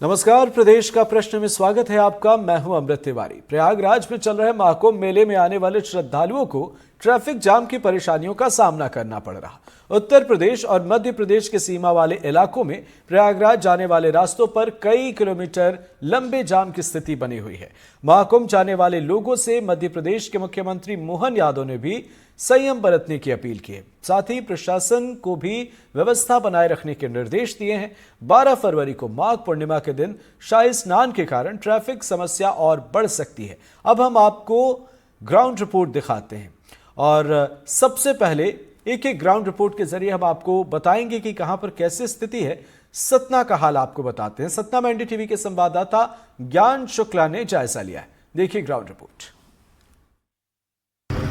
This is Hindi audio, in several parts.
नमस्कार, प्रदेश का प्रश्न में स्वागत है आपका। मैं हूं अमृत तिवारी। प्रयागराज में चल रहे महाकुंभ मेले में आने वाले श्रद्धालुओं को ट्रैफिक जाम की परेशानियों का सामना करना पड़ रहा। उत्तर प्रदेश और मध्य प्रदेश के सीमा वाले इलाकों में प्रयागराज जाने वाले रास्तों पर कई किलोमीटर लंबे जाम की स्थिति बनी हुई है। महाकुंभ जाने वाले लोगों से मध्य प्रदेश के मुख्यमंत्री मोहन यादव ने भी संयम बरतने की अपील की है। साथ ही प्रशासन को भी व्यवस्था बनाए रखने के निर्देश दिए हैं। 12 फरवरी को माघ पूर्णिमा के दिन शाही स्नान के कारण ट्रैफिक समस्या और बढ़ सकती है। अब हम आपको ग्राउंड रिपोर्ट दिखाते हैं और सबसे पहले एक ग्राउंड रिपोर्ट के जरिए हम आपको बताएंगे कि कहां पर कैसी स्थिति है। सतना का हाल आपको बताते हैं। सतना में एनडीटीवी के संवाददाता ज्ञान शुक्ला ने जायजा लिया है। देखिए ग्राउंड रिपोर्ट।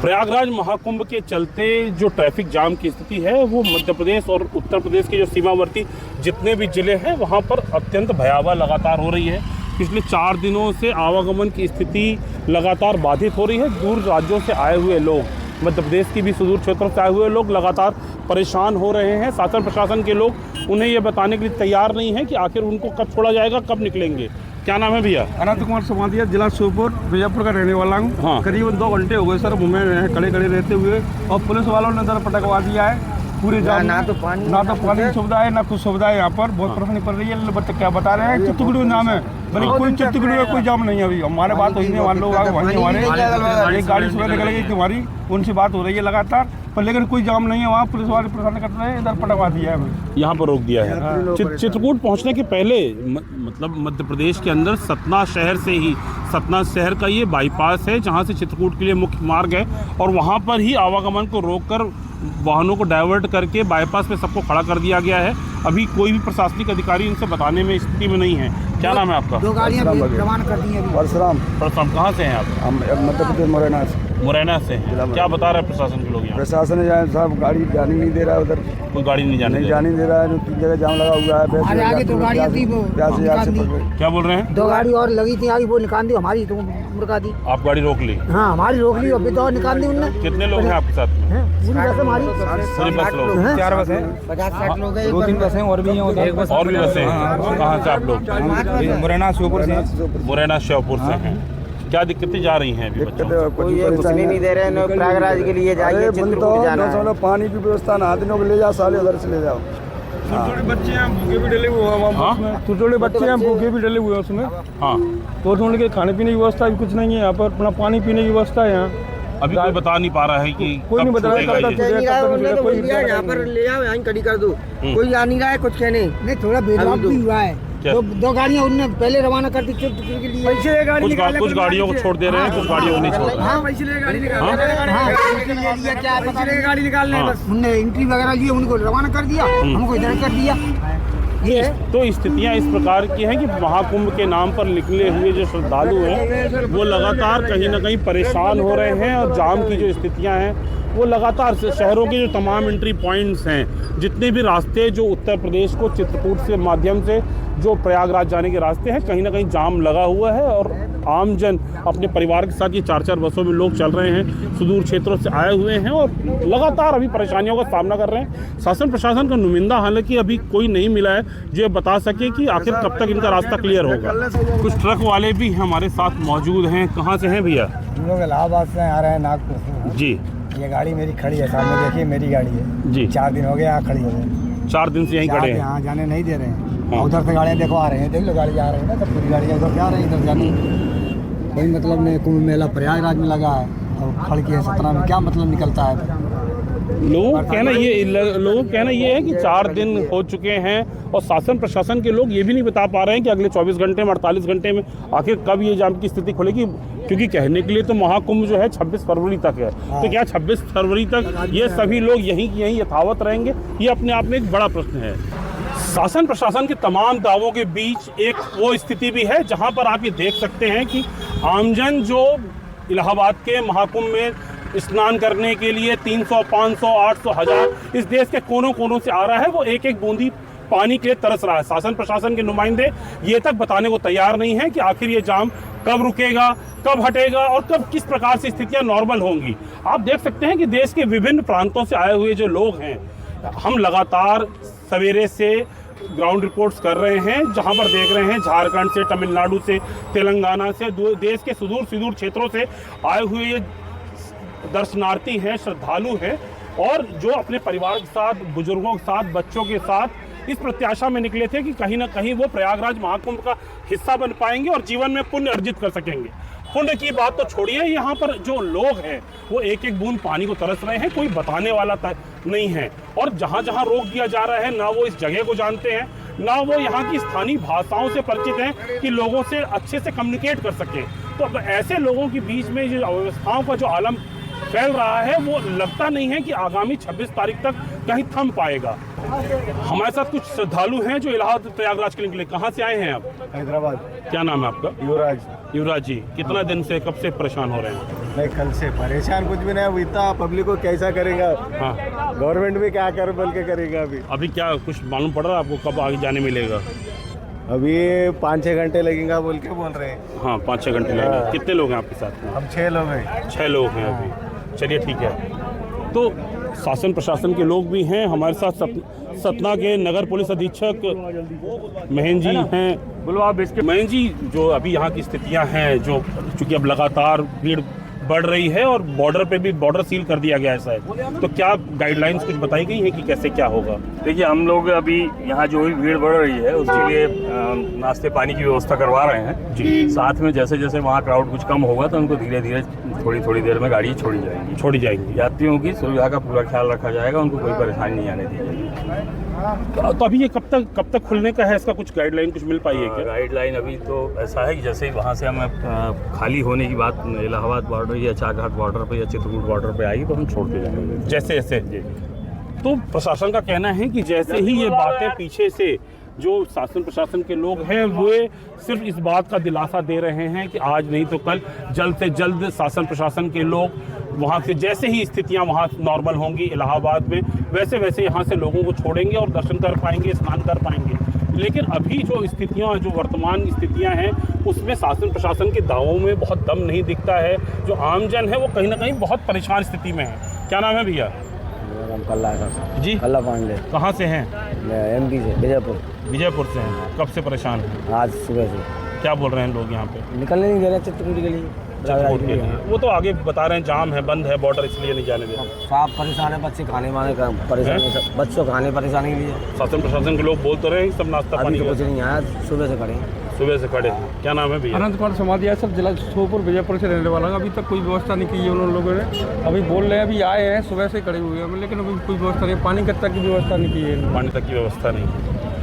प्रयागराज महाकुंभ के चलते जो ट्रैफिक जाम की स्थिति है वो मध्य प्रदेश और उत्तर प्रदेश के जो सीमावर्ती जितने भी जिले हैं वहां पर अत्यंत भयावह लगातार हो रही है। पिछले 4 दिनों से आवागमन की स्थिति लगातार बाधित हो रही है। दूर राज्यों से आए हुए लोग, मध्य प्रदेश की भी सुदूर क्षेत्रों से आए हुए लोग लगातार परेशान हो रहे हैं। शासन प्रशासन के लोग उन्हें ये बताने के लिए तैयार नहीं है कि आखिर उनको कब छोड़ा जाएगा, कब निकलेंगे। क्या नाम है भैया? अनंत कुमार समाधिया, जिला श्योपुर बीजापुर का रहने वाला हूँ। हाँ। करीबन 2 घंटे हो गए सर मुंबई में खड़े रहते हुए, और पुलिस वालों ने दर पटकवा दिया है पूरे जाम। ना तो पानी की सुविधा है, ना कुछ सुविधा है। यहाँ पर बहुत परेशानी पड़ रही है। क्या बता रहे हैं, चित्रकूट में जाम है, कोई चित्रकूट में कोई जाम नहीं है। अभी हमारे बात हुई नहीं, हमारे लोग हमारे एक गाड़ी सुबह निकल गई हमारी, उनसे बात हो रही है लगातार, पर लेकिन कोई जाम नहीं है। वहाँ पुलिस वाले परेशान करते हैं, इधर पटकवा दिया है, यहाँ पर रोक दिया है। चित्रकूट पहुँचने के पहले मतलब मध्य प्रदेश के अंदर सतना शहर से ही, सतना शहर का ये बाईपास है जहाँ से चित्रकूट के लिए मुख्य मार्ग है, और वहाँ पर ही आवागमन को रोककर वाहनों को डाइवर्ट करके बाईपास पे सबको खड़ा कर दिया गया है। अभी कोई भी प्रशासनिक अधिकारी इनसे बताने में स्थिति में नहीं है। क्या नाम है आपका? 2 गाड़ियाँ रवाना कर दी हैं। परशुराम। कहाँ से हैं आप? हम मध्य प्रदेश मुरैना से हैं। क्या बता रहे हैं प्रशासन के लोग यहाँ? प्रशासन साहब गाड़ी जाने नहीं दे रहा है, उधर कोई गाड़ी नहीं जाने दे रहा है। 3 जगह जाम लगा हुआ है। आगे 2 गाड़ियाँ थी, वो क्या बोल रहे हैं? 2 गाड़ी और लगी थी आगे, वो निकाल दी, हमारी तो मुड़का दी। आप गाड़ी रोक ली? हाँ, हमारी रोक ली, अभी तो और निकाल दी उनने। कितने लोग हैं आपके साथ में? पूरी बस हमारी पूरी बस लोग? 4 बस है, 50-60 लोग हैं। 2-3 बसें और भी हैं, और भी बसें हैं। कहाँ से आप लोग? मुरैना श्योपुर से। मुरैना श्योपुर से हैं। क्या दिक्कतें जा रही हैं अभी बच्चों को? कोई घुसने नहीं दे रहे हैं। प्रयागराज के लिए जाइए, चित्रकूट जाना है। पानी की व्यवस्था ना, आदमियों को ले जाओ, साले उधर से ले जाओ। छोटे बच्चे हैं, भूखे भी डले हुए हैं। छोटे बच्चे हैं, भूखे भी डले हुए हैं उसमें। हाँ, तो उनके खाने पीने की व्यवस्था भी कुछ नहीं है यहाँ पर। अपना पानी पीने की व्यवस्था है यहाँ। अभी कोई बता नहीं पा रहा है कि कोई नहीं बता रहा है यहाँ पर ले आओ, यहाँ खड़ी कर दो। कोई आ नहीं रहा है कुछ कहने। नहीं, थोड़ा भेदभाव भी हुआ है। 2 गाड़ियाँ उनने पहले रवाना कर दी चित्रकूट के लिए। कुछ गाड़ियों को छोड़ दे रहे हैं, कुछ गाड़ियों को नहीं छोड़ रहे हैं। गाड़ी निकालने उनने एंट्री वगैरह लिए, उनको रवाना कर दिया, हमको इधर कर दिया। तो स्थितियां इस प्रकार की हैं कि महाकुंभ के नाम पर निकले हुए जो श्रद्धालु हैं वो लगातार कहीं ना कहीं परेशान हो रहे हैं, और जाम की जो स्थितियां हैं वो लगातार शहरों के जो तमाम एंट्री पॉइंट्स हैं, जितने भी रास्ते जो उत्तर प्रदेश को चित्रकूट से माध्यम से जो प्रयागराज जाने के रास्ते हैं, कहीं ना कहीं जाम लगा हुआ है। और आमजन अपने परिवार के साथ ये 4-4 बसों में लोग चल रहे हैं, सुदूर क्षेत्रों से आए हुए हैं और लगातार अभी परेशानियों का सामना कर रहे हैं। शासन प्रशासन का नुमाइंदा हालांकि अभी कोई नहीं मिला है जो ये बता सके कि आखिर कब तक इनका रास्ता क्लियर होगा। कुछ ट्रक वाले भी हमारे साथ मौजूद हैं। कहाँ से हैं भैया? हम लोग इलाहाबाद से आ रहे हैं, नागपुर से। जी, ये गाड़ी मेरी खड़ी है सामने, देखिए मेरी गाड़ी है जी। 4 दिन हो गए यहाँ खड़ी हो गई। 4 दिन से यहीं खड़े हैं। यहाँ जाने नहीं दे रहे हैं। हाँ। उधर से गाड़ियाँ देखो आ रहे हैं, देख लो गाड़ी आ रही है ना, सब पूरी गाड़ियाँ उधर से आ रही है, इधर जाने कोई मतलब नहीं। कुंभ मेला प्रयागराज में लगा है और खड़ के सतना में क्या मतलब निकलता है? लोगों का कहना ये है कि 4 दिन हो चुके हैं और शासन प्रशासन के लोग ये भी नहीं बता पा रहे हैं कि अगले 24 घंटे में, 48 घंटे में आखिर कब ये जाम की स्थिति खुलेगी। क्योंकि कहने के लिए तो महाकुंभ जो है 26 फरवरी तक है। तो क्या 26 फरवरी तक ये सभी लोग यहीं यथावत रहेंगे? ये अपने आप में एक बड़ा प्रश्न है। शासन प्रशासन के तमाम दावों के बीच एक वो स्थिति भी है जहां पर आप ये देख सकते हैं कि आमजन जो इलाहाबाद के महाकुंभ में स्नान करने के लिए 300, 500, 800, 1000 इस देश के कोनों कोनों से आ रहा है, वो एक एक बूंदी पानी के लिए तरस रहा है। शासन प्रशासन के नुमाइंदे ये तक बताने को तैयार नहीं है कि आखिर ये जाम कब रुकेगा, कब हटेगा और कब किस प्रकार से स्थितियां नॉर्मल होंगी। आप देख सकते हैं कि देश के विभिन्न प्रांतों से आए हुए जो लोग हैं, हम लगातार सवेरे से ग्राउंड रिपोर्ट्स कर रहे हैं, जहां पर देख रहे हैं झारखंड से, तमिलनाडु से, तेलंगाना से, देश के सुदूर सुदूर क्षेत्रों से आए हुए ये दर्शनार्थी हैं, श्रद्धालु हैं, और जो अपने परिवार के साथ, बुजुर्गों के साथ, बच्चों के साथ इस प्रत्याशा में निकले थे कि कहीं ना कहीं वो प्रयागराज महाकुंभ का हिस्सा बन पाएंगे और जीवन में पुण्य अर्जित कर सकेंगे। पुण्य की बात तो छोड़िए, यहाँ पर जो लोग हैं वो एक एक बूंद पानी को तरस रहे हैं, कोई बताने वाला नहीं है। और जहाँ जहाँ रोक दिया जा रहा है, ना वो इस जगह को जानते हैं, ना वो यहाँ की स्थानीय भाषाओं से परिचित हैं कि लोगों से अच्छे से कम्युनिकेट कर सकें। तो अब ऐसे लोगों के बीच में जो अव्यवस्थाओं का जो आलम फैल रहा है, वो लगता नहीं है कि आगामी 26 तारीख तक कहीं थम पाएगा। हमारे साथ कुछ श्रद्धालु हैं जो इलाहाबाद प्रयागराज के लिए। कहाँ से आए हैं आप? हैदराबाद। क्या नाम है आपका? युवराज। युवराज जी, कितना दिन से, कब से परेशान हो रहे हैं? नहीं, कल से परेशान कुछ भी नहीं, अब इतना पब्लिक को कैसा करेगा? हाँ, गवर्नमेंट भी क्या कर बोल के करेगा? अभी क्या कुछ मालूम पड़ रहा है आपको कब आगे जाने मिलेगा? अभी 5-6 घंटे लगेगा बोल के बोल रहे हैं। हाँ, 5-6 घंटे लगेंगे। कितने लोग हैं आपके साथ में? हम 6 लोग हैं। 6 लोग हैं अभी। चलिए ठीक है। तो शासन प्रशासन के लोग भी हैं हमारे साथ। सतना के नगर पुलिस अधीक्षक महेंद्र जी हैं। बोलो आप इसके। महेंद्र जी, जो अभी यहाँ की स्थितियाँ हैं, जो चूँकि अब लगातार भीड़ बढ़ रही है और बॉर्डर पे भी बॉर्डर सील कर दिया गया है शायद, तो क्या गाइडलाइंस कुछ बताई गई है कि कैसे क्या होगा? देखिए, हम लोग अभी यहाँ जो भी भीड़ बढ़ रही है उसके लिए नाश्ते पानी की व्यवस्था करवा रहे हैं जी। साथ में जैसे जैसे वहाँ क्राउड कुछ कम होगा तो उनको धीरे धीरे थोड़ी देर में गाड़ी छोड़ी जाएगी। यात्रियों की सुविधा का पूरा ख्याल रखा जाएगा, उनको कोई परेशानी नहीं आने दी जाएगी। तो अभी ये कब तक खुलने का है, इसका कुछ गाइडलाइन कुछ मिल पाई है क्या? गाइडलाइन अभी तो ऐसा है कि जैसे ही वहाँ से हमें खाली होने की बात इलाहाबाद बॉर्डर या चारघाट बॉर्डर पे या चित्रकूट बॉर्डर पे आएगी तो हम छोड़ के जाएंगे जैसे जैसे। तो प्रशासन का कहना है कि जैसे ही ये बातें पीछे से जो शासन प्रशासन के लोग हैं वो सिर्फ इस बात का दिलासा दे रहे हैं कि आज नहीं तो कल जल्द से जल्द शासन प्रशासन के लोग वहाँ से, जैसे ही स्थितियाँ वहाँ नॉर्मल होंगी इलाहाबाद में, वैसे वैसे यहाँ से लोगों को छोड़ेंगे और दर्शन कर पाएंगे, स्नान कर पाएंगे। लेकिन अभी जो स्थितियाँ, जो वर्तमान स्थितियाँ हैं, उसमें शासन प्रशासन के दावों में बहुत दम नहीं दिखता है। जो आमजन है वो कहीं ना कहीं बहुत परेशान स्थिति में है। क्या नाम है भैया? कल्ला जी, कल्ला पांडे। कहाँ से हैं? MP से, विजयपुर से हैं। कब से परेशान हैं? आज सुबह से। क्या बोल रहे हैं लोग यहाँ पे? निकलने नहीं दे रहे चित्रकूट के लिए। चित्रकूट के लिए वो तो आगे बता रहे हैं जाम है, बंद है बॉर्डर, इसलिए नहीं जाने दे रहे। साफ परेशान है, बच्चे खाने वाने का परेशानी, बच्चों खाने परेशानी के लिए। शासन प्रशासन के लोग बोल तो रहे हैं सब नाश्ता पानी कुछ नहीं आया, सुबह से खड़े। क्या नाम है भैया? अनंत कुमार समाधिया, सब जिला श्योपुर विजयपुर से रहने वाला। अभी तक कोई व्यवस्था नहीं की है उन लोगों ने। अभी बोल रहे हैं, अभी आए हैं, सुबह से खड़े हुए हैं, लेकिन अभी कोई व्यवस्था नहीं, पानी तक की व्यवस्था नहीं की है। पानी तक की व्यवस्था नहीं।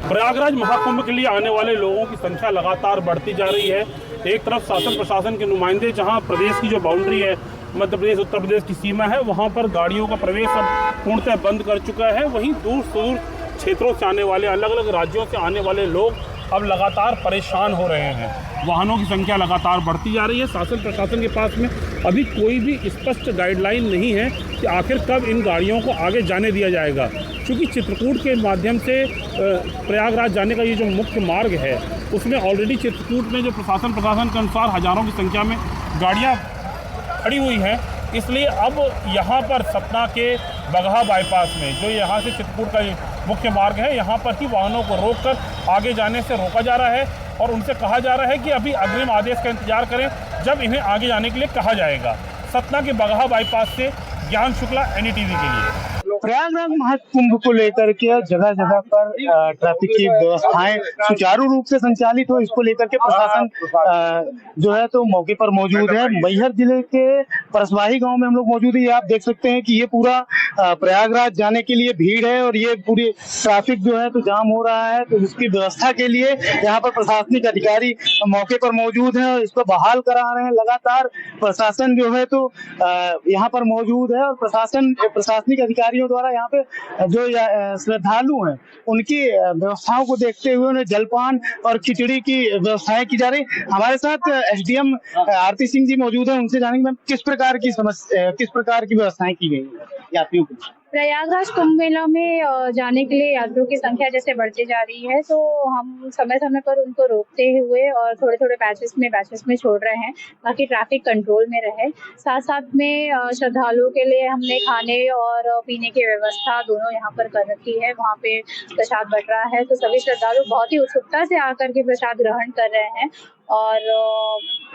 प्रयागराज महाकुंभ के लिए आने वाले लोगों की संख्या लगातार बढ़ती जा रही है। एक तरफ शासन प्रशासन के नुमाइंदे, जहां प्रदेश की जो बाउंड्री है, मध्य प्रदेश उत्तर प्रदेश की सीमा है, वहां पर गाड़ियों का प्रवेश अब पूर्णतः बंद कर चुका है। वहीं दूर सुदूर क्षेत्रों से आने वाले, अलग अलग राज्यों से आने वाले लोग अब लगातार परेशान हो रहे हैं। वाहनों की संख्या लगातार बढ़ती जा रही है। शासन प्रशासन के पास में अभी कोई भी स्पष्ट गाइडलाइन नहीं है कि आखिर कब इन गाड़ियों को आगे जाने दिया जाएगा, क्योंकि चित्रकूट के माध्यम से प्रयागराज जाने का ये जो मुख्य मार्ग है, उसमें ऑलरेडी चित्रकूट में जो प्रशासन के अनुसार हज़ारों की संख्या में गाड़ियाँ खड़ी हुई हैं। इसलिए अब यहाँ पर सतना के बगहा बाईपास में, जो यहाँ से चित्रकूट का मुख्य मार्ग है, यहाँ पर ही वाहनों को रोककर आगे जाने से रोका जा रहा है और उनसे कहा जा रहा है कि अभी अग्रिम आदेश का इंतजार करें जब इन्हें आगे जाने के लिए कहा जाएगा। सतना के बगहा बाईपास से ज्ञान शुक्ला, NDTV के लिए। प्रयागराज महाकुंभ को लेकर के जगह जगह पर ट्रैफिक की व्यवस्थाएं सुचारू रूप से संचालित हो, इसको लेकर के प्रशासन जो है तो मौके पर मौजूद है। मैहर जिले के परसवाही गांव में हम लोग मौजूद है। ये आप देख सकते हैं कि ये पूरा प्रयागराज जाने के लिए भीड़ है और ये पूरी ट्रैफिक जो है तो जाम हो रहा है। तो इसकी व्यवस्था के लिए यहाँ पर प्रशासनिक अधिकारी मौके पर मौजूद है और इसको बहाल करा रहे हैं। लगातार प्रशासन जो है तो यहाँ पर मौजूद है और प्रशासनिक अधिकारियों द्वारा यहाँ पे जो श्रद्धालु हैं उनकी व्यवस्थाओं को देखते हुए उन्हें जलपान और खिचड़ी की व्यवस्थाएं की जा रही। हमारे साथ SDM आरती सिंह जी मौजूद हैं, उनसे जानेंगे मैम किस प्रकार की व्यवस्थाएं की गई यात्रियों को। प्रयागराज कुंभ मेला में जाने के लिए यात्रियों की संख्या जैसे बढ़ती जा रही है, तो हम समय समय पर उनको रोकते हुए और थोड़े थोड़े बैचेस में छोड़ रहे हैं ताकि ट्रैफिक कंट्रोल में रहे। साथ साथ में श्रद्धालुओं के लिए हमने खाने और पीने की व्यवस्था दोनों यहाँ पर कर रखी है। वहाँ पे प्रसाद बट रहा है, तो सभी श्रद्धालु बहुत ही उत्सुकता से आकर के प्रसाद ग्रहण कर रहे हैं और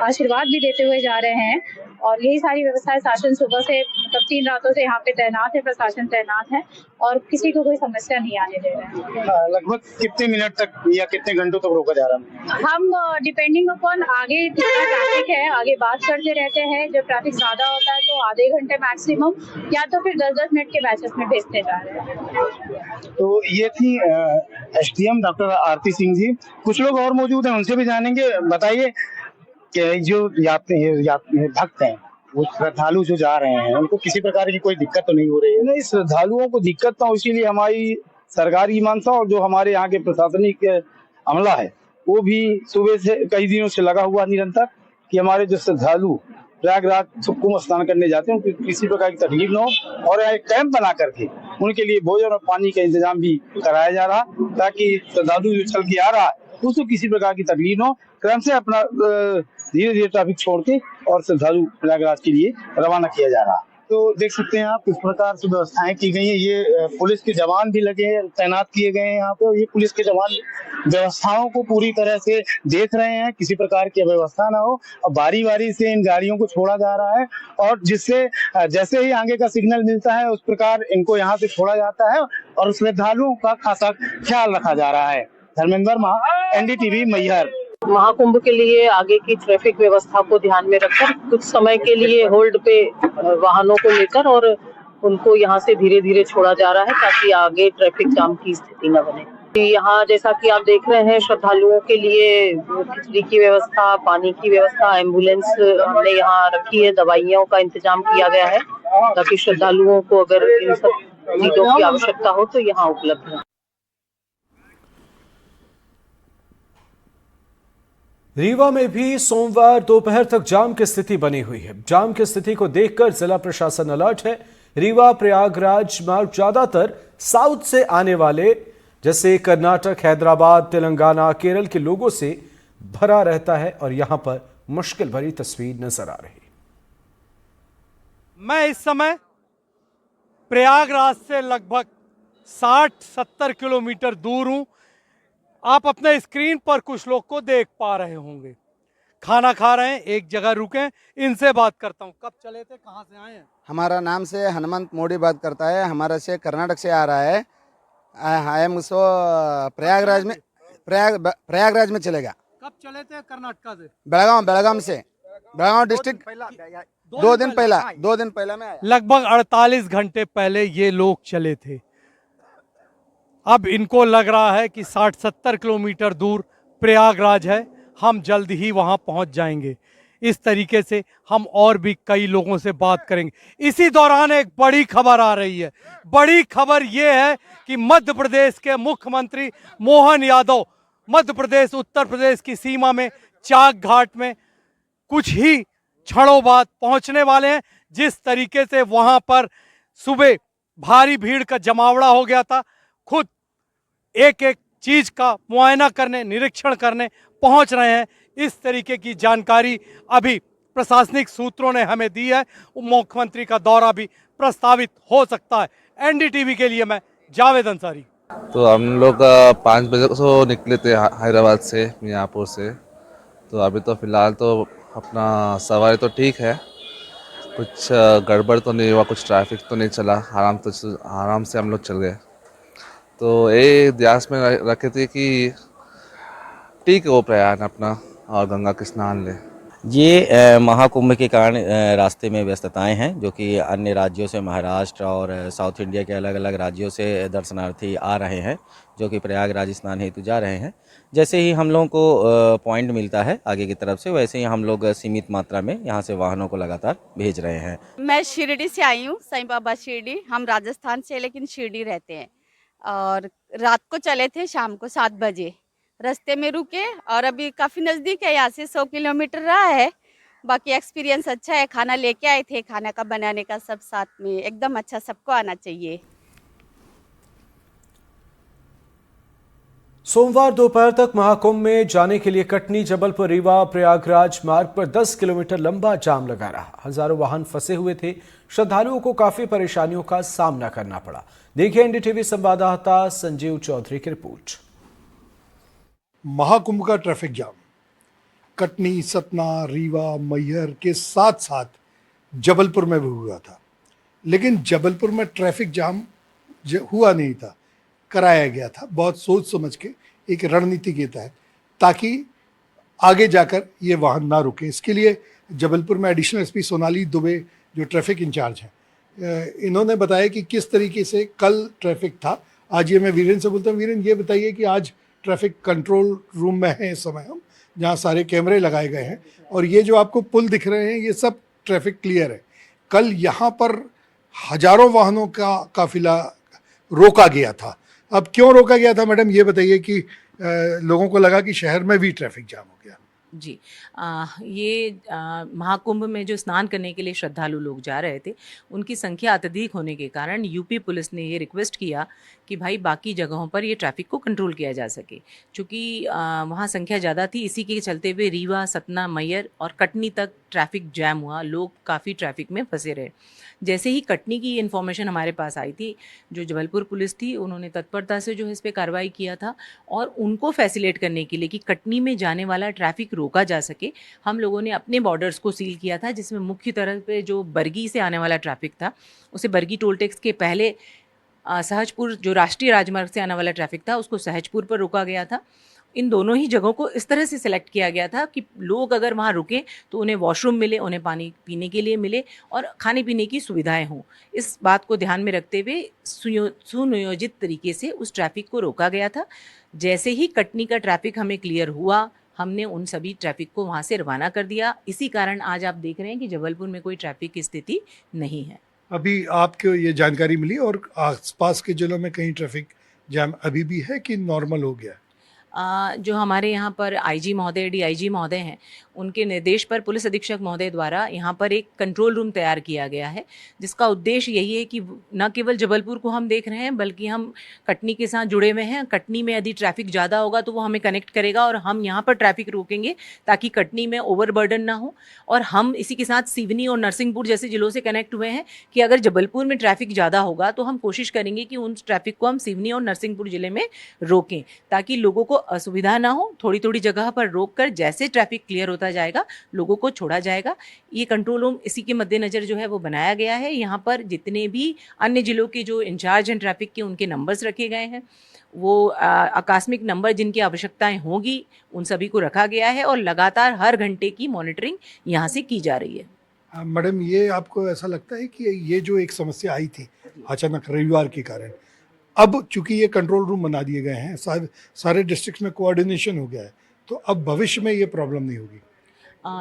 आशीर्वाद भी देते हुए जा रहे हैं। और यही सारी व्यवस्थाएं शासन सुबह से मतलब 3 रातों से यहाँ पे तैनात है, प्रशासन तैनात है और किसी को कोई समस्या नहीं आने दे रहे हैं। लगभग कितने मिनट तक या कितने घंटों तक रोका जा रहा है? हम डिपेंडिंग अपॉन आगे कितना ट्रैफिक है आगे बात करते रहते हैं। जब ट्रैफिक ज्यादा होता है तो आधे घंटे मैक्सिमम, या तो फिर 10-10 मिनट के बैचेस में भेजते जा रहे हैं। तो ये थी एसडीएम डॉक्टर आरती सिंह जी। कुछ लोग और मौजूद हैं, उनसे भी जानेंगे। बताइए कि जो भक्त हैं, वो श्रद्धालु जो जा रहे हैं, उनको किसी प्रकार की कोई दिक्कत तो नहीं हो रही है? नहीं, श्रद्धालुओं को दिक्कत तो इसीलिए हमारी सरकारी मीमांसा और जो हमारे यहाँ के प्रशासनिक अमला है वो भी सुबह से कई दिनों से लगा हुआ निरंतर कि हमारे जो श्रद्धालु प्रयागराज कुंभ स्नान करने जाते हैं उनको किसी प्रकार की तकलीफ न हो, और एक कैंप बना करके उनके लिए भोजन और पानी का इंतजाम भी कराया जा रहा, ताकि श्रद्धालु जो चल के आ रहा है उसको किसी प्रकार की तकलीफ न हो। क्रम से अपना धीरे धीरे ट्रैफिक छोड़ के और श्रद्धालु प्रयागराज के लिए रवाना किया जा रहा है। तो देख सकते हैं आप किस प्रकार से व्यवस्थाएं की गई हैं। ये पुलिस के जवान भी लगे हैं, तैनात किए गए हैं यहाँ पे, और ये पुलिस के जवान व्यवस्थाओं को पूरी तरह से देख रहे हैं, किसी प्रकार की अव्यवस्था ना हो। और बारी बारी से इन गाड़ियों को छोड़ा जा रहा है, और जिससे जैसे ही आगे का सिग्नल मिलता है उस प्रकार इनको यहाँ से छोड़ा जाता है और श्रद्धालुओं का खासा ख्याल रखा जा रहा है। धर्मेंद्र वर्मा, एनडीटीवी, मैहर। महाकुंभ के लिए आगे की ट्रैफिक व्यवस्था को ध्यान में रखकर कुछ समय के लिए होल्ड पे वाहनों को लेकर और उनको यहाँ से धीरे धीरे छोड़ा जा रहा है ताकि आगे ट्रैफिक जाम की स्थिति न बने। यहाँ जैसा कि आप देख रहे हैं, श्रद्धालुओं के लिए खिचड़ी की व्यवस्था, पानी की व्यवस्था, एम्बुलेंस हमने यहाँ रखी है, दवाइयों का इंतजाम किया गया है ताकि श्रद्धालुओं को अगर इन सब चीजों की आवश्यकता हो तो यहाँ उपलब्ध है। रीवा में भी सोमवार दोपहर तक जाम की स्थिति बनी हुई है। जाम की स्थिति को देखकर जिला प्रशासन अलर्ट है। रीवा प्रयागराज मार्ग ज्यादातर साउथ से आने वाले जैसे कर्नाटक, हैदराबाद, तेलंगाना, केरल के लोगों से भरा रहता है और यहां पर मुश्किल भरी तस्वीर नजर आ रही। मैं इस समय प्रयागराज से लगभग 60-70 किलोमीटर दूर हूं। आप अपने स्क्रीन पर कुछ लोग को देख पा रहे होंगे, खाना खा रहे हैं, एक जगह रुके, इनसे बात करता हूं। कब चले थे, कहां से आए हैं? हमारा नाम से हनुमंत मोदी बात करता है, हमारा से कर्नाटक से आ रहा है। आई एम सो प्रयागराज में चलेगा। कब चले थे कर्नाटक से? बेलगाम से, बेलगाम डिस्ट्रिक्ट 2 दिन पहला मैं आया। लगभग 48 घंटे पहले ये लोग चले थे। अब इनको लग रहा है कि 60-70 किलोमीटर दूर प्रयागराज है, हम जल्द ही वहां पहुंच जाएंगे। इस तरीके से हम और भी कई लोगों से बात करेंगे। इसी दौरान एक बड़ी खबर आ रही है। बड़ी खबर ये है कि मध्य प्रदेश के मुख्यमंत्री मोहन यादव मध्य प्रदेश उत्तर प्रदेश की सीमा में चाक घाट में कुछ ही क्षणों बाद पहुंचने वाले हैं। जिस तरीके से वहां पर सुबह भारी भीड़ का जमावड़ा हो गया था, खुद एक एक चीज का मुआयना करने, निरीक्षण करने पहुंच रहे हैं। इस तरीके की जानकारी अभी प्रशासनिक सूत्रों ने हमें दी है। मुख्यमंत्री का दौरा भी प्रस्तावित हो सकता है। एनडीटीवी के लिए मैं जावेद अंसारी। तो हम लोग 5 बजे को निकले थे हैदराबाद से, मियाँपुर से। तो अभी तो फिलहाल तो अपना सवारी तो ठीक है, कुछ गड़बड़ तो नहीं हुआ, कुछ ट्रैफिक तो नहीं चला, आराम से हम लोग चल गए। तो ये ध्यान में रखे थे कि ठीक है वो प्रयाण अपना और गंगा के स्नान ले। ये महाकुंभ के कारण रास्ते में व्यस्तताएं हैं, जो कि अन्य राज्यों से, महाराष्ट्र और साउथ इंडिया के अलग अलग राज्यों से दर्शनार्थी आ रहे हैं, जो कि प्रयागराज स्नान हेतु जा रहे हैं। जैसे ही हम लोगों को पॉइंट मिलता है आगे की तरफ से, वैसे ही हम लोग सीमित मात्रा में यहाँ से वाहनों को लगातार भेज रहे हैं। मैं शिरडी से आई हूँ, साईं बाबा शिरडी। हम राजस्थान से लेकिन शिरडी रहते हैं, और रात को चले थे, शाम को 7 बजे रास्ते में रुके, और अभी काफ़ी नज़दीक है यहाँ से, 100 किलोमीटर रहा है। बाकी एक्सपीरियंस अच्छा है, खाना लेके आए थे, खाना का बनाने का सब साथ में एकदम अच्छा, सबको आना चाहिए। सोमवार दोपहर तक महाकुंभ में जाने के लिए कटनी जबलपुर रीवा प्रयागराज मार्ग पर 10 किलोमीटर लंबा जाम लगा रहा। हजारों वाहन फंसे हुए थे। श्रद्धालुओं को काफी परेशानियों का सामना करना पड़ा। देखिए एनडीटीवी संवाददाता संजीव चौधरी की रिपोर्ट। महाकुंभ का ट्रैफिक जाम कटनी, सतना, रीवा, मैहर के साथ साथ जबलपुर में भी हुआ था, लेकिन जबलपुर में ट्रैफिक जाम हुआ नहीं था, कराया गया था बहुत सोच समझ के, एक रणनीति के तहत, ताकि आगे जाकर ये वाहन ना रुके। इसके लिए जबलपुर में एडिशनल एसपी सोनाली दुबे जो ट्रैफिक इंचार्ज हैं, इन्होंने बताया कि किस तरीके से कल ट्रैफिक था। आज ये मैं वीरेन से बोलता हूँ, वीरेन ये बताइए कि आज ट्रैफिक कंट्रोल रूम में है इस समय हम, जहाँ सारे कैमरे लगाए गए हैं, और ये जो आपको पुल दिख रहे हैं ये सब ट्रैफिक क्लियर है। कल यहाँ पर हजारों वाहनों का काफिला रोका गया था। अब क्यों रोका गया था मैडम, ये बताइए कि लोगों को लगा कि शहर में भी ट्रैफिक जाम हो गया। जी, ये महाकुंभ में जो स्नान करने के लिए श्रद्धालु लोग जा रहे थे, उनकी संख्या अत्यधिक होने के कारण यूपी पुलिस ने ये रिक्वेस्ट किया कि भाई बाकी जगहों पर ये ट्रैफिक को कंट्रोल किया जा सके, क्योंकि वहाँ संख्या ज़्यादा थी। इसी के चलते हुए रीवा, सतना, मैहर और कटनी तक ट्रैफिक जैम हुआ, लोग काफ़ी ट्रैफिक में फंसे रहे। जैसे ही कटनी की इन्फॉर्मेशन हमारे पास आई थी, जो जबलपुर पुलिस थी उन्होंने तत्परता से जो है इस पर कार्रवाई किया था, और उनको फैसिलिटेट करने के लिए कि कटनी में जाने वाला ट्रैफिक रोका जा सके, हम लोगों ने अपने बॉर्डर्स को सील किया था, जिसमें मुख्य तरह पे जो बरगी से आने वाला ट्रैफिक था उसे बरगी टोल टैक्स के पहले सहजपुर जो राष्ट्रीय राजमार्ग से आने वाला ट्रैफिक था उसको सहजपुर पर रोका गया था। इन दोनों ही जगहों को इस तरह से सिलेक्ट किया गया था कि लोग अगर वहाँ रुकें तो उन्हें वॉशरूम मिले, उन्हें पानी पीने के लिए मिले और खाने पीने की सुविधाएं हों। इस बात को ध्यान में रखते हुए सुनियोजित तरीके से उस ट्रैफिक को रोका गया था। जैसे ही कटनी का ट्रैफिक हमें क्लियर हुआ, हमने उन सभी ट्रैफिक को वहाँ से रवाना कर दिया। इसी कारण आज आप देख रहे हैं कि जबलपुर में कोई ट्रैफिक की स्थिति नहीं है। अभी आपको ये जानकारी मिली और आसपास के जिलों में कहीं ट्रैफिक जाम अभी भी है कि नॉर्मल हो गया? जो हमारे यहाँ पर आईजी महोदय, डीआईजी महोदय हैं, उनके निर्देश पर पुलिस अधीक्षक महोदय द्वारा यहाँ पर एक कंट्रोल रूम तैयार किया गया है, जिसका उद्देश्य यही है कि न केवल जबलपुर को हम देख रहे हैं बल्कि हम कटनी के साथ जुड़े हुए हैं। कटनी में यदि ट्रैफिक ज़्यादा होगा तो वो हमें कनेक्ट करेगा और हम यहाँ पर ट्रैफिक रोकेंगे ताकि कटनी में ओवरबर्डन ना हो। और हम इसी के साथ सिवनी और नरसिंहपुर जैसे ज़िलों से कनेक्ट हुए हैं कि अगर जबलपुर में ट्रैफिक ज़्यादा होगा तो हम कोशिश करेंगे कि उन ट्रैफिक को हम सिवनी और नरसिंहपुर ज़िले में रोकें, ताकि लोगों को असुविधा ना हो। थोड़ी थोड़ी जगह पर रोक कर जैसे ट्रैफिक क्लियर होता जाएगा लोगों को छोड़ा जाएगा। ये कंट्रोल रूम इसी के मद्देनज़र जो है वो बनाया गया है। यहाँ पर जितने भी अन्य जिलों के जो इंचार्ज हैं ट्रैफिक के, उनके नंबर्स रखे गए हैं। वो आकस्मिक नंबर जिनकी आवश्यकताएं होगी उन सभी को रखा गया है और लगातार हर घंटे की मॉनिटरिंग यहाँ से की जा रही है। मैडम, ये आपको ऐसा लगता है कि ये जो एक समस्या आई थी अचानक रविवार के कारण, अब चूंकि ये कंट्रोल रूम बना दिए गए हैं, सारे डिस्ट्रिक्ट में कोऑर्डिनेशन हो गया है, तो अब भविष्य में ये प्रॉब्लम नहीं होगी?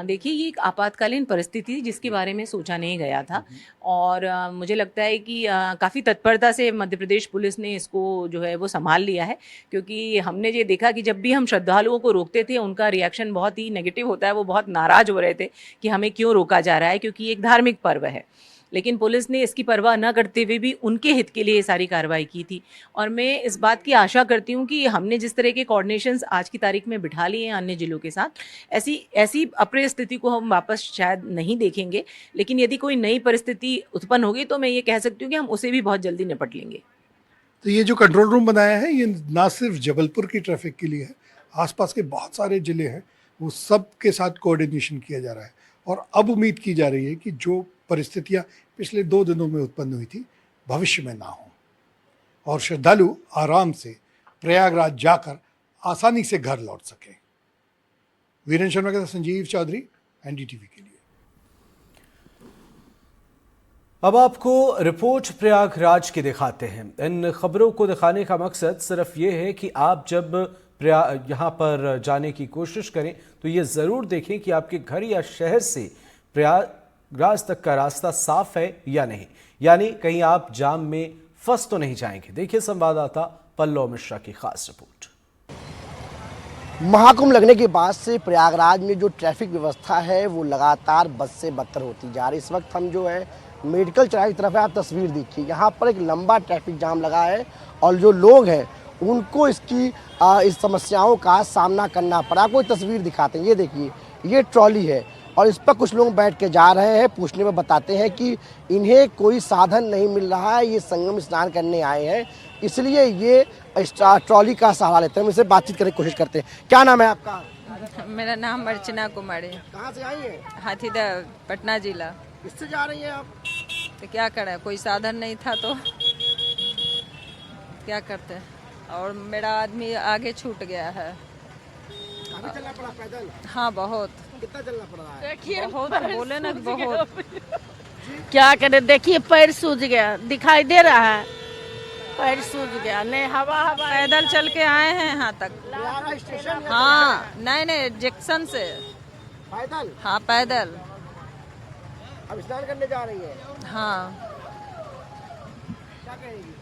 देखिए, ये एक आपातकालीन परिस्थिति थी जिसके बारे में सोचा नहीं गया था और मुझे लगता है कि काफ़ी तत्परता से मध्य प्रदेश पुलिस ने इसको जो है वो संभाल लिया है, क्योंकि हमने ये देखा कि जब भी हम श्रद्धालुओं को रोकते थे उनका रिएक्शन बहुत ही नेगेटिव होता है। वो बहुत नाराज़ हो रहे थे कि हमें क्यों रोका जा रहा है, क्योंकि ये एक धार्मिक पर्व है। लेकिन पुलिस ने इसकी परवाह न करते हुए भी उनके हित के लिए ये सारी कार्रवाई की थी। और मैं इस बात की आशा करती हूँ कि हमने जिस तरह के कोऑर्डिनेशंस आज की तारीख में बिठा लिए हैं अन्य जिलों के साथ, ऐसी अप्रिय स्थिति को हम वापस शायद नहीं देखेंगे। लेकिन यदि कोई नई परिस्थिति उत्पन्न होगी तो मैं ये कह सकती हूँ कि हम उसे भी बहुत जल्दी निपट लेंगे। तो ये जो कंट्रोल रूम बनाया है ये ना सिर्फ जबलपुर की ट्रैफिक के लिए है, आसपास के बहुत सारे ज़िले हैं वो सब के साथ कोऑर्डिनेशन किया जा रहा है। और अब उम्मीद की जा रही है कि जो परिस्थितियां पिछले 2 दिनों में उत्पन्न हुई थी भविष्य में ना हो और श्रद्धालु आराम से प्रयागराज जाकर आसानी से घर लौट सकें। वीरेंद्र शर्मा के साथ संजीव चौधरी, एनडीटीवी के लिए। अब आपको रिपोर्ट प्रयागराज की दिखाते हैं। इन खबरों को दिखाने का मकसद सिर्फ ये है कि आप जब यहाँ पर जाने की कोशिश करें तो ये ज़रूर देखें कि आपके घर या शहर से प्रयागराज तक का रास्ता साफ है या नहीं, यानी कहीं आप जाम में फंस तो नहीं जाएंगे। देखिए संवाददाता पल्लव मिश्रा की खास रिपोर्ट। महाकुंभ लगने के बाद से प्रयागराज में जो ट्रैफिक व्यवस्था है वो लगातार बद से बदतर होती जा रही है। इस वक्त हम जो है मेडिकल चौराहे की तरफ है, आप तस्वीर देखिए, यहाँ पर एक लंबा ट्रैफिक जाम लगा है और जो लोग हैं उनको इस समस्याओं का सामना करना पड़ा। कोई तस्वीर दिखाते हैं, ये देखिए, ये ट्रॉली है और इस पर कुछ लोग बैठ के जा रहे हैं। पूछने में बताते हैं कि इन्हें कोई साधन नहीं मिल रहा है, ये संगम स्नान करने आए हैं, इसलिए ये ट्रॉली का सहारा लेते हैं। हम इससे बातचीत करने की कोशिश करते हैं। क्या नाम है आपका? मेरा नाम अर्चना कुमारी है। कहाँ से आई है? हाथीदह, पटना जिला। किससे जा रही हैं आप? तो क्या करें, कोई साधन नहीं था तो क्या करते हैं। और मेरा आदमी आगे छूट गया है। काफी चलना पड़ा पैदल? हाँ, बहुत। कितना चलना पड़ रहा है? बहुत, बोले ना, बहुत। क्या करें, देखिए पैर सूज गया, दिखाई दे रहा है, पैर सूज गया। नहीं, हवा पैदल चल के आए हैं यहाँ तक। हाँ, नहीं, जंक्शन से पैदल। हाँ, पैदल। अब स्नान करने जा रही है? हाँ। क्या कहेंगी?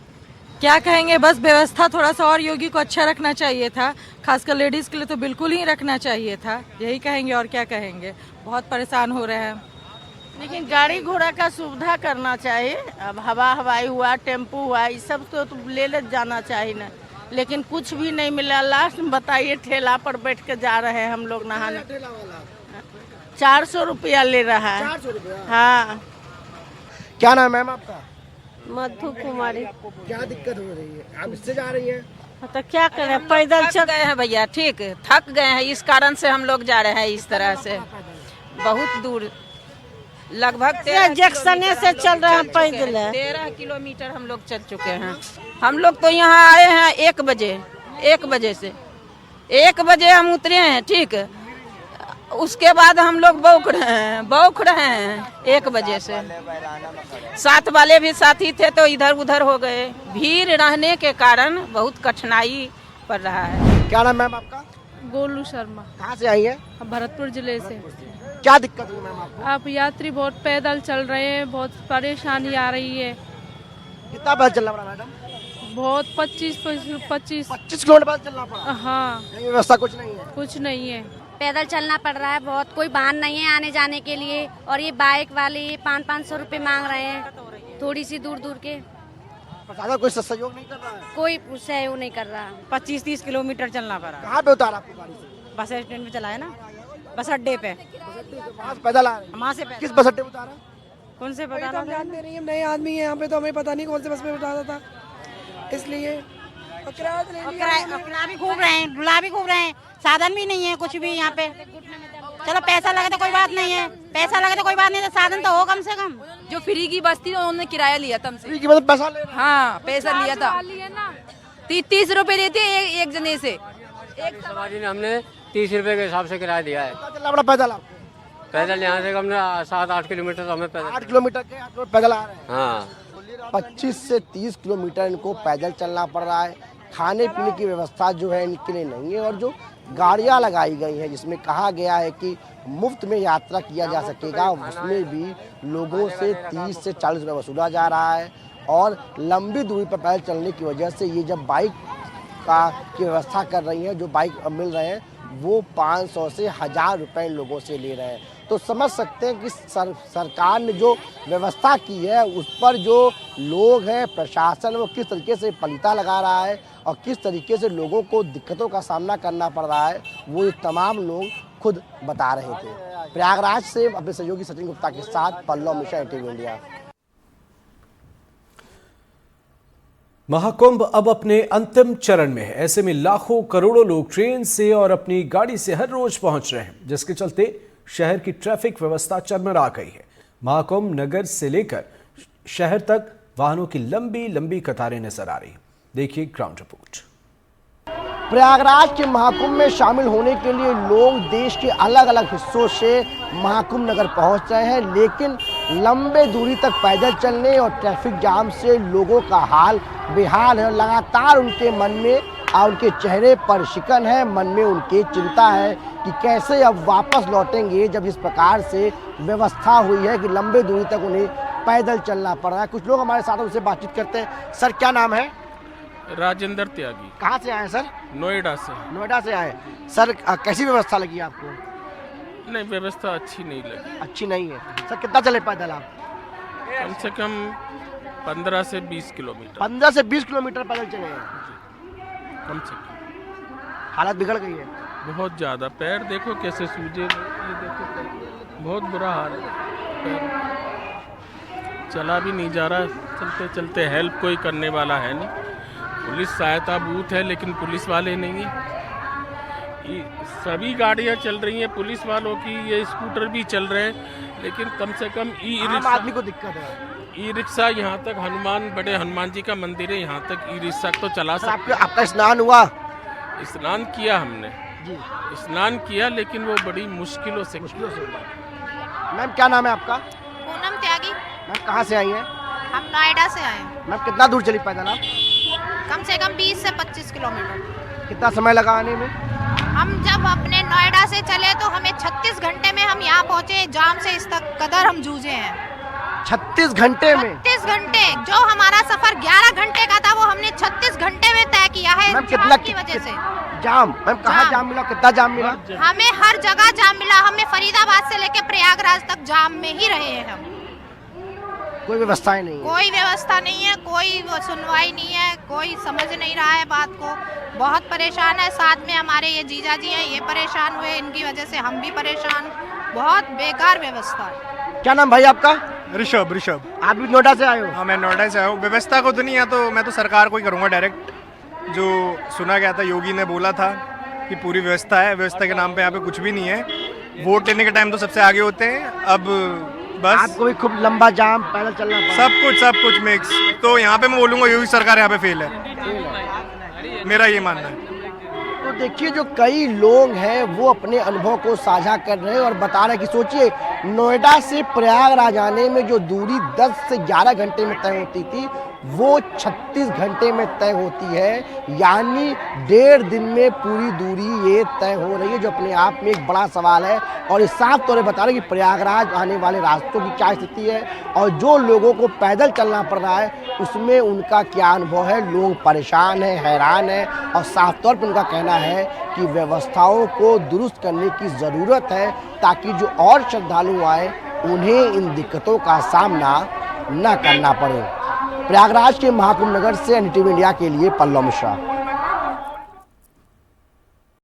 क्या कहेंगे, बस व्यवस्था थोड़ा सा और योगी को अच्छा रखना चाहिए था, खासकर लेडीज के लिए तो बिल्कुल ही रखना चाहिए था। यही कहेंगे और क्या कहेंगे, बहुत परेशान हो रहे हैं। लेकिन गाड़ी घोड़ा का सुविधा करना चाहिए। अब हवाई हुआ, टेम्पू हुआ, ये सब तो ले जाना चाहिए ना, लेकिन कुछ भी नहीं मिला। लास्ट में बताइए, ठेला पर बैठ के जा रहे हैं हम लोग नहाने। 400 रुपया ले रहा है। 400 रुपया? हाँ। क्या नाम है मैम आपका? मधु कुमारी। क्या दिक्कत हो रही है? आप इससे जा रही हैं? तो क्या करें, पैदल चल गए हैं भैया, ठीक, थक गए हैं, इस कारण से हम लोग जा रहे हैं इस तरह से। बहुत दूर, लगभग जंक्शन से चल रहे हैं पैदल। 13 किलोमीटर हम लोग चल चुके हैं। हम लोग तो यहाँ आए हैं 1 बजे से 1 बजे हम उतरे हैं, ठीक। उसके बाद हम लोग बौख रहे हैं 1 बजे से। साथ वाले भी साथी थे तो इधर उधर हो गए। भीड़ रहने के कारण बहुत कठिनाई पड़ रहा है। क्या नाम मैम आपका? गोलू शर्मा। कहाँ से आई है? भरतपुर जिले से। क्या दिक्कत हुई मैम आपको? आप यात्री बहुत पैदल चल रहे हैं, बहुत परेशानी आ रही है। कितना पैदल चलना पड़ा मैडम? बहुत 25 किलोमीटर पैदल चलना पड़ा? हाँ। व्यवस्था कुछ नहीं है? कुछ नहीं है, पैदल चलना पड़ रहा है बहुत। कोई वाहन नहीं है आने जाने के लिए, और ये बाइक वाले 500-500 रुपए मांग रहे हैं थोड़ी सी दूर के। प्रशासन कोई सहयोग नहीं कर रहा है? कोई सहयोग नहीं कर रहा। 25-30 किलोमीटर चलना पड़ा। कहाँ पे उतारा आपको गाड़ी से? बस स्टैंड पे चला है ना, बस अड्डे पे। पैदल आ रहे हैं? वहाँ से किस बस अड्डे उतारा? कौन से पता हम जानते नहीं, हम नए आदमी है यहाँ पे, तो हमें पता नहीं कौन से बस में उतारा था, इसलिए किराया भी खूब रहे हैं, ढुला भी खूब रहे हैं, साधन भी नहीं है कुछ भी यहाँ पे। चलो पैसा लगे तो कोई बात नहीं है, पैसा लगे तो कोई बात नहीं है, साधन तो हो कम से कम। जो फ्री की बस थी उन्होंने किराया लिया था हमसे। फ्री की मतलब पैसा ले? हाँ, पैसा लिया था। 30 रुपए लेते एक जने से। एक सवारी ने हमने 30 रुपए के हिसाब से किराया दिया है। चलना पड़ा पैदल आपको? पैदल यहाँ से हमने 7-8 किलोमीटर तो हमें पैदल 8 किलोमीटर के पैदल आ रहे हैं। हाँ, 25 से 30 किलोमीटर इनको पैदल चलना पड़ रहा है। खाने पीने की व्यवस्था जो है इनके लिए नहीं है, और जो गाड़ियां लगाई गई हैं जिसमें कहा गया है कि मुफ्त में यात्रा किया जा सकेगा, उसमें भी लोगों से 30 से 40 रुपये वसूला जा रहा है। और लंबी दूरी पर पैदल चलने की वजह से ये जब बाइक की व्यवस्था कर रही हैं, जो बाइक मिल रहे हैं वो 500 से 1000 रुपये लोगों से ले रहे हैं। तो समझ सकते हैं कि सरकार ने जो व्यवस्था की है उस पर जो लोग हैं, प्रशासन, वो किस तरीके से पलीता लगा रहा है और किस तरीके से लोगों को दिक्कतों का सामना करना पड़ रहा है, वो ये तमाम लोग खुद बता रहे थे। प्रयागराज से अपने सहयोगी सचिन गुप्ता के साथ पल्लव मिश्रा, NTV इंडिया। महाकुंभ अब अपने अंतिम चरण में है। ऐसे में लाखों करोड़ों लोग ट्रेन से और अपनी गाड़ी से हर रोज पहुंच रहे हैं, जिसके चलते शहर की ट्रैफिक व्यवस्था चरमरा गई है। महाकुंभ नगर से लेकर शहर तक वाहनों की लंबी लंबी कतारें नजर आ रही हैं। देखिए ग्राउंड रिपोर्ट। प्रयागराज के महाकुंभ में शामिल होने के लिए लोग देश के अलग अलग हिस्सों से महाकुंभ नगर पहुंच रहे हैं, लेकिन लंबे दूरी तक पैदल चलने और ट्रैफिक जाम से लोगों का हाल बेहाल है। लगातार उनके मन में और उनके चेहरे पर शिकन है, मन में उनके चिंता है कि कैसे अब वापस लौटेंगे, जब इस प्रकार से व्यवस्था हुई है कि लंबे दूरी तक उन्हें पैदल चलना पड़ रहा है। कुछ लोग हमारे साथ उनसे बातचीत करते हैं। सर, क्या नाम है? राजेंद्र त्यागी। कहाँ से आए सर? नोएडा से। नोएडा से आए सर। कैसी व्यवस्था लगी आपको? नहीं, व्यवस्था अच्छी नहीं लगी। अच्छी नहीं है सर। कितना चले पैदल आप? कम से कम 15 से 20 किलोमीटर। 15 से 20 किलोमीटर पैदल चले हैं कम से कम। हालत बिगड़ गई है बहुत ज़्यादा। पैर देखो कैसे सूजे, ये देखो बहुत बुरा हाल है। पैर चला भी नहीं जा रहा, चलते चलते। हेल्प कोई करने वाला है नहीं। पुलिस सहायता बूथ है लेकिन पुलिस वाले नहीं है। सभी गाड़ियां चल रही हैं पुलिस वालों की, ये स्कूटर भी चल रहे हैं, लेकिन कम से कम आम आदमी को दिक्कत है। ई रिक्शा यहाँ तक, बड़े हनुमान जी का मंदिर है, यहाँ तक ई रिक्शा तो चला सकते। आपका स्नान हुआ? स्नान किया हमने जी, स्नान किया, लेकिन वो बड़ी मुश्किलों से। मैम क्या नाम है आपका? पूनम त्यागी। मैम कहाँ से आई हैं? हम नोएडा से आए हैं। मैम कितना दूर चली पैदल आप? कम से कम 20 से 25 किलोमीटर। कितना समय लगा आने में? हम जब अपने नोएडा से चले तो हमें 36 घंटे में हम यहाँ पहुँचे। जाम से इस तक कदर हम जूझे हैं। 36 घंटे में? 36 घंटे। जो हमारा सफर 11 घंटे का था वो हमने 36 घंटे में तय किया है। मैम कितना की वजह से जाम? मैम कहाँ जाम मिला? कितना जाम मिला? हमें हर जगह जाम मिला। हमें फरीदाबाद से लेकर प्रयागराज तक जाम में ही रहे हैं हम। कोई व्यवस्थाएं नहीं है? कोई व्यवस्था नहीं है, कोई सुनवाई नहीं है, कोई समझ नहीं रहा है बात को। बहुत परेशान है। साथ में हमारे ये जीजा जी हैं, ये परेशान हुए, इनकी वजह से हम भी परेशान। बहुत बेकार व्यवस्था है। क्या नाम भाई आपका? ऋषभ। आप भी नोएडा से आए हो? हाँ, मैं नोएडा से आया हूँ। व्यवस्था को तो नहीं है, तो मैं तो सरकार को ही करूँगा डायरेक्ट। जो सुना गया था, योगी ने बोला था कि पूरी व्यवस्था है, व्यवस्था के नाम पे यहाँ पे कुछ भी नहीं है। वोट लेने के टाइम तो सबसे आगे होते हैं। अब बस आपको भी खूब लंबा जाम पैदल चलना पड़ा? सब कुछ मिक्स। तो यहाँ पे मैं बोलूँगा योगी सरकार यहाँ पे फेल है, मेरा ये मानना है। तो देखिए जो कई लोग हैं वो अपने अनुभव को साझा कर रहे हैं और बता रहे हैं कि सोचिए नोएडा से प्रयागराज आने में जो दूरी 10 से 11 घंटे में तय होती थी वो 36 घंटे में तय होती है। यानी 1.5 दिन में पूरी दूरी ये तय हो रही है, जो अपने आप में एक बड़ा सवाल है। और इस साफ तौर पर बता रहे हैं कि प्रयागराज आने वाले रास्तों की क्या स्थिति है और जो लोगों को पैदल चलना पड़ रहा है उसमें उनका क्या अनुभव है। लोग परेशान हैं, हैरान हैं और साफ तौर पर उनका कहना है कि व्यवस्थाओं को दुरुस्त करने की ज़रूरत है ताकि जो और श्रद्धालु आए उन्हें इन दिक्कतों का सामना न करना पड़े। प्रयागराज के महाकुंभ नगर से NDTV इंडिया के लिए पल्लव मिश्रा।